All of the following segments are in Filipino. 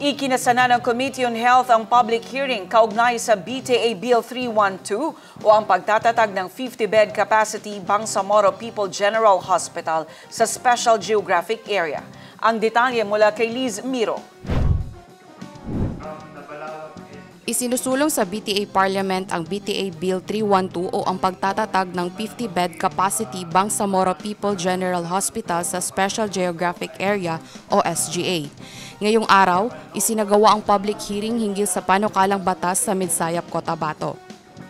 Ikinasana ng Committee on Health ang public hearing kaugnay sa BTA Bill 312 o ang pagtatatag ng 50-bed capacity Bangsamoro People General Hospital sa Special Geographic Area. Ang detalye mula kay Liz Miro. Isinusulong sa BTA Parliament ang BTA Bill 312 o ang pagtatatag ng 50-bed capacity Bangsamoro People General Hospital sa Special Geographic Area o SGA. Ngayong araw, isinagawa ang public hearing hinggil sa panukalang batas sa Midsayap, Cotabato.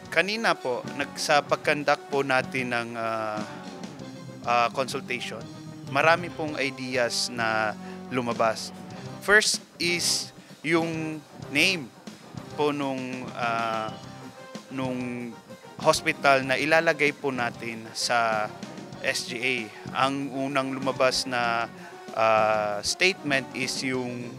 Kanina po, sa pag-conduct po natin ng consultation, marami pong ideas na lumabas. First is yung name po nung hospital na ilalagay po natin sa SGA. Ang unang lumabas na statement is yung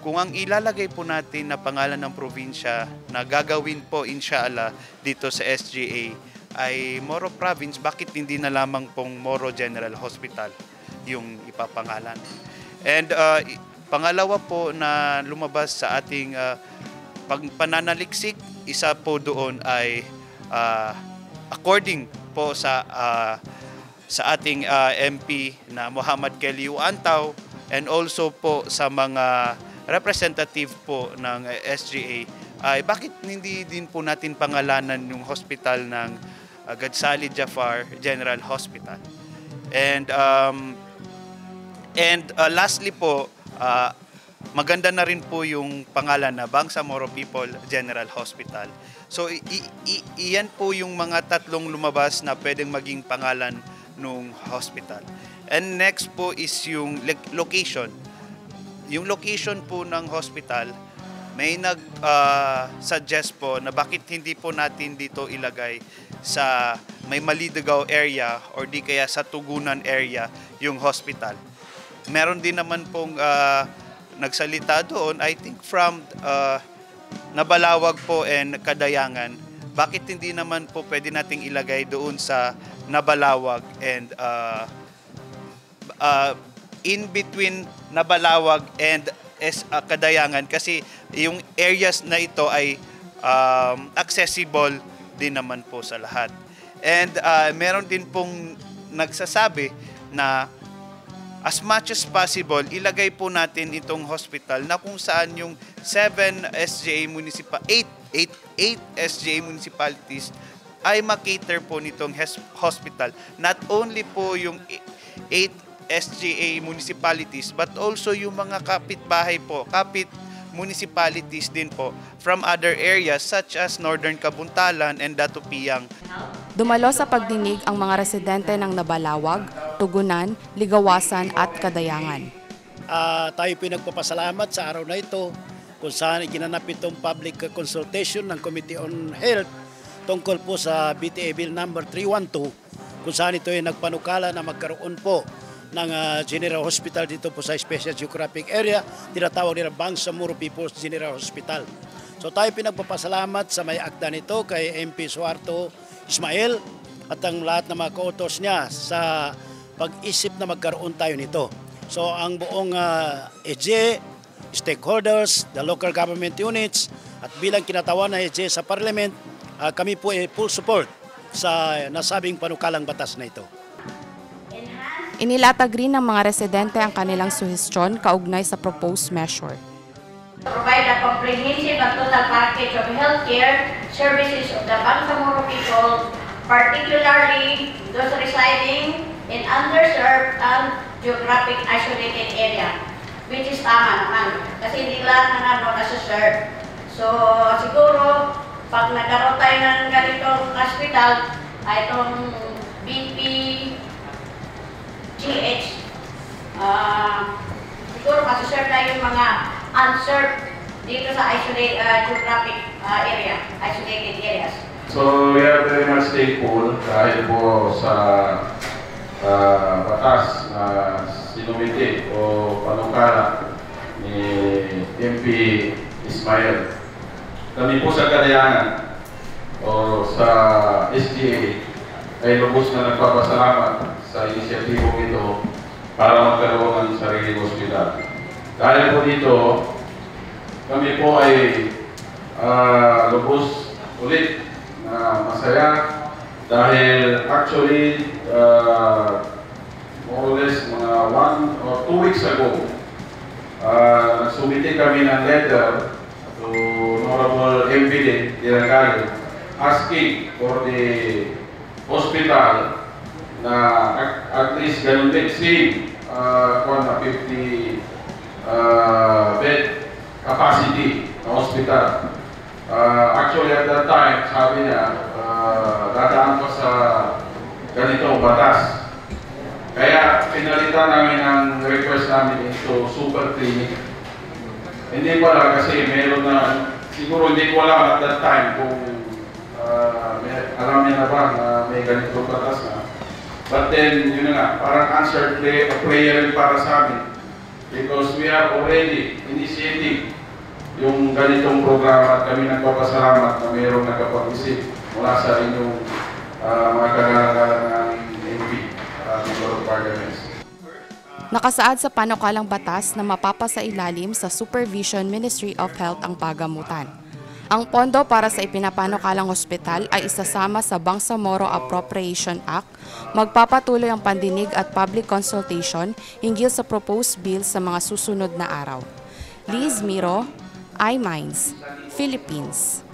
kung ang ilalagay po natin na pangalan ng probinsya na gagawin po inshallah dito sa SGA ay Moro Province, bakit hindi na lamang pong Moro General Hospital yung ipapangalan? And pangalawa po na lumabas sa ating pananaliksik, isa po doon ay according po sa ating MP na Muhammad Kelly Antaw and also po sa mga representative po ng SGA ay bakit hindi din po natin pangalanan yung hospital ng Gadsali Jafar General Hospital. And lastly po, maganda na rin po yung pangalan na Bangsamoro People General Hospital. So iyan po yung mga tatlong lumabas na pwedeng maging pangalan ng hospital. And next po is yung location. Yung location po ng hospital, may nag-suggest po na bakit hindi po natin dito ilagay sa may Malidegaw area or di kaya sa Tugunan area yung hospital. Meron din naman pong nagsalita doon, I think from Nabalawag po and Kadayangan, bakit hindi naman po pwede nating ilagay doon sa Nabalawag and in between Nabalawag and Kadayangan kasi yung areas na ito ay accessible din naman po sa lahat. And meron din pong nagsasabi na as much as possible, ilagay po natin itong hospital na kung saan yung 8 SGA municipalities ay makater po nitong hospital. Not only po yung 8 SGA municipalities but also yung mga kapitbahay po, kapit municipalities din po from other areas such as Northern Kabuntalan and Datupiang. Dumalo sa pagdinig ang mga residente ng Nabalawag, Tugunan, Ligawasan at Kadayangan. Tayo pinagpapasalamat sa araw na ito kung saan iginanap itong public consultation ng Committee on Health tungkol po sa BTA Bill number 312 kung saan ito ay nagpanukala na magkaroon po ng General Hospital dito po sa Special Geographic Area, tinatawag nila Bangsamoro People's General Hospital. So tayo pinagpapasalamat sa may akda nito kay MP Suarto Ismael at ang lahat ng mga kautos niya sa pag-isip na magkaroon tayo nito. So ang buong EJ, stakeholders, the local government units at bilang kinatawan na EJ sa Parliament, kami po ay full support sa nasabing panukalang batas na ito. Inilatag rin ng mga residente ang kanilang suhestyon kaugnay sa proposed measure. Provide a comprehensive and total package of healthcare services of the Bangsamoro people, particularly those residing in underserved and geographic isolated area, which is tama naman, kasi hindi lahat na nasa-serve. So siguro, pag nagkaroon tayo ng ganitong hospital, itong BP, GH, siguro masuserve na yung mga unserved dito sa isolated geographic area, isolated areas. So we are very much thankful dahil po sa batas na sinumite o panukala ni MP Ismael. Kami po sa Kadayangan o sa SGA ay lubos na nagpapasalamat sa inisyatibong ito para magkaroon ng sariling ospital. Dahil po dito, kami po ay lubos ulit na masaya dahil actually more or less mga 1 or 2 weeks ago nagsumiti kami ng letter to Honorable MPD Tirangalo asking for the hospital na at least ganun din same 50 bed capacity na hospital. Actually at that time sabi niya dadaan pa sa ganitong batas. Kaya pinalitan namin ang request namin into super clinic. Hindi pala kasi meron na, siguro hindi ko alam at that time kung alam niya na ba na may ganitong batas na. But then, yun na nga, parang answered prayer rin para sa amin. Because we are already initiating yung ganitong programa at kami nagpapasalamat na mayroong nakapag-isip mula sa inyong mga kagalagang ng MP. Nakasaad sa panukalang batas na mapapasailalim sa Supervision Ministry of Health ang pagamutan. Ang pondo para sa ipinapanukalang ospital ay isasama sa Bangsamoro Appropriation Act, magpapatuloy ang pandinig at public consultation hinggil sa proposed bill sa mga susunod na araw. Liz Miro, iMinds, Philippines.